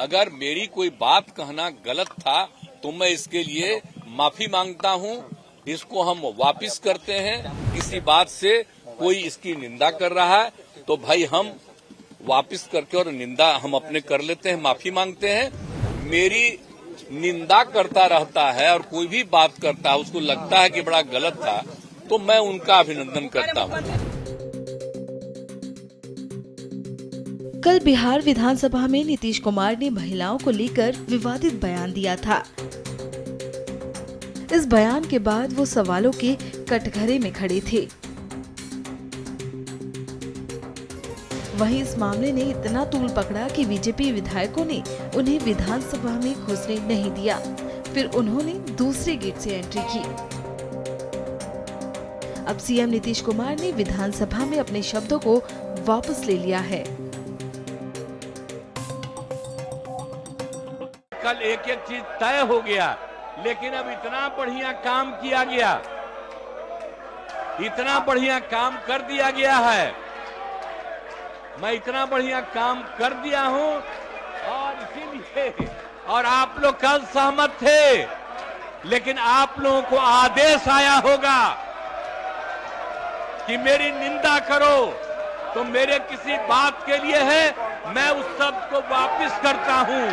अगर मेरी कोई बात कहना गलत था तो मैं इसके लिए माफी मांगता हूं। इसको हम वापस करते हैं। किसी बात से कोई इसकी निंदा कर रहा है तो भाई हम वापस करके और निंदा हम अपने कर लेते हैं, माफी मांगते हैं। मेरी निंदा करता रहता है और कोई भी बात करता है उसको लगता है कि बड़ा गलत था तो मैं उनका अभिनंदन करता हूं। कल बिहार विधानसभा में नीतीश कुमार ने महिलाओं को लेकर विवादित बयान दिया था। इस बयान के बाद वो सवालों के कटघरे में खड़े थे। वहीं इस मामले ने इतना तूल पकड़ा कि बीजेपी विधायकों ने उन्हें विधानसभा में घुसने नहीं दिया। फिर उन्होंने दूसरे गेट से एंट्री की। अब सीएम नीतीश कुमार ने विधानसभा में अपने शब्दों को वापस ले लिया है। कल एक एक चीज तय हो गया, लेकिन अब इतना बढ़िया काम किया गया, इतना बढ़िया काम कर दिया गया है। मैं इतना बढ़िया काम कर दिया हूं और इसीलिए और आप लोग कल सहमत थे, लेकिन आप लोगों को आदेश आया होगा कि मेरी निंदा करो तो मेरे किसी बात के लिए है, मैं उस शब्द को वापस करता हूं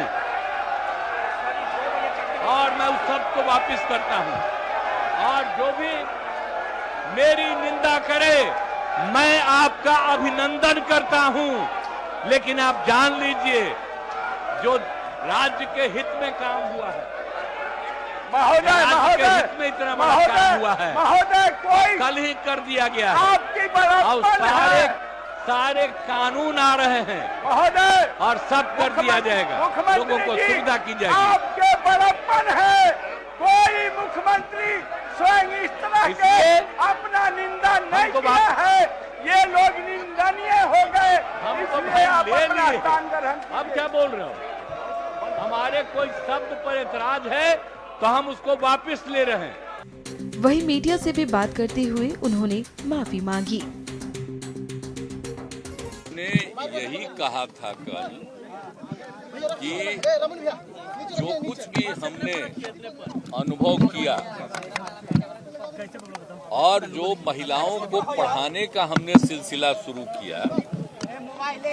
और मैं उस शब्द को वापस करता हूं। और जो भी मेरी निंदा करे मैं आपका अभिनंदन करता हूं, लेकिन आप जान लीजिए जो राज्य के हित में काम हुआ है, राज्य के हित में इतना बड़ा काम हुआ है, महोदय कोई कल ही कर दिया गया है। आपकी बड़प्पन है। सारे कानून आ रहे हैं महोदय और सब कर दिया जाएगा, लोगों को सुविधा की जाएगी। आपके बड़प्पन है। कोई मुख्यमंत्री स्वयं इस तरह के अपना निंदा नहीं किया है। ये लोग निंदनीय हो गए, इसलिए आप अपना स्थान ग्रहण कीजिए। अब क्या बोल रहे हो? हमारे कोई शब्द पर एतराज है तो हम उसको वापस ले रहे हैं। वहीं मीडिया से भी बात करते हुए उन्होंने माफी मांगी। ने यही कहा था कल कि जो कुछ भी हमने अनुभव किया और जो महिलाओं को पढ़ाने का हमने सिलसिला शुरू किया,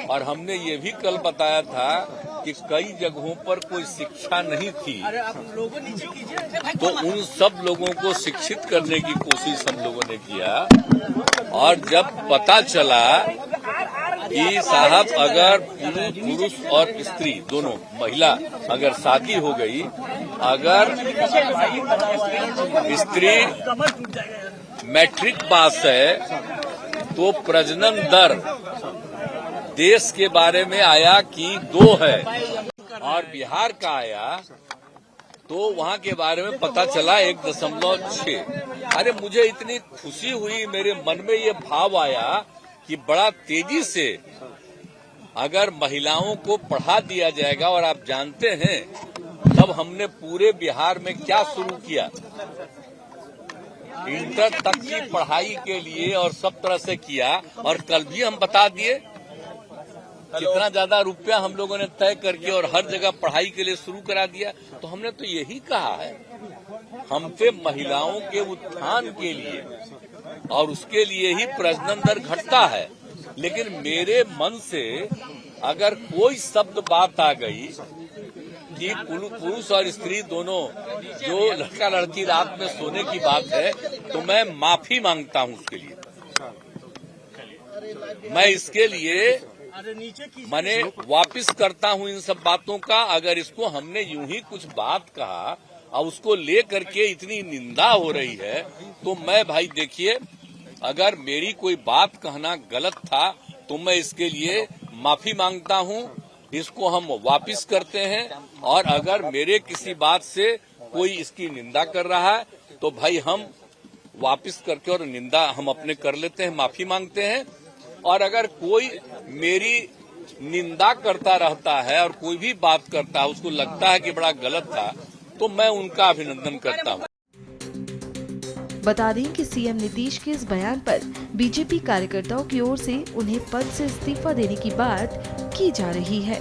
और हमने ये भी कल बताया था कि कई जगहों पर कोई शिक्षा नहीं थी, तो उन सब लोगों को शिक्षित करने की कोशिश हम लोगों ने किया। और जब पता चला कि साहब अगर पुरुष और स्त्री दोनों महिला अगर शादी हो गई, अगर स्त्री मैट्रिक पास है तो प्रजनन दर देश के बारे में आया कि 2 है और बिहार का आया तो वहां के बारे में पता चला 1.6। अरे मुझे इतनी खुशी हुई, मेरे मन में ये भाव आया कि बड़ा तेजी से अगर महिलाओं को पढ़ा दिया जाएगा। और आप जानते हैं तब हमने पूरे बिहार में क्या शुरू किया, इंटर तक की पढ़ाई के लिए और सब तरह से किया। और कल भी हम बता दिए कितना ज्यादा रुपया हम लोगों ने तय करके और हर जगह पढ़ाई के लिए शुरू करा दिया। तो हमने तो यही कहा है, हम पे महिलाओं के उत्थान के लिए और उसके लिए ही प्रजनन दर घटता है। लेकिन मेरे मन से अगर कोई शब्द बात आ गई कि पुरुष और स्त्री दोनों जो लड़का लड़की रात में सोने की बात है, तो मैं माफी मांगता हूं उसके लिए। मैं इसके लिए मैंने वापस करता हूं इन सब बातों का। अगर इसको हमने यूं ही कुछ बात कहा और उसको ले करके इतनी निंदा हो रही है, तो मैं भाई देखिए, अगर मेरी कोई बात कहना गलत था तो मैं इसके लिए माफी मांगता हूं। इसको हम वापस करते हैं। और अगर मेरे किसी बात से कोई इसकी निंदा कर रहा है तो भाई हम वापस करके और निंदा हम अपने कर लेते हैं, माफी मांगते हैं। और अगर कोई मेरी निंदा करता रहता है और कोई भी बात करता है उसको लगता है कि बड़ा गलत था, तो मैं उनका अभिनंदन करता हूं। बता दें कि सीएम नीतीश के इस बयान पर बीजेपी कार्यकर्ताओं की ओर से उन्हें पद से इस्तीफा देने की बात की जा रही है।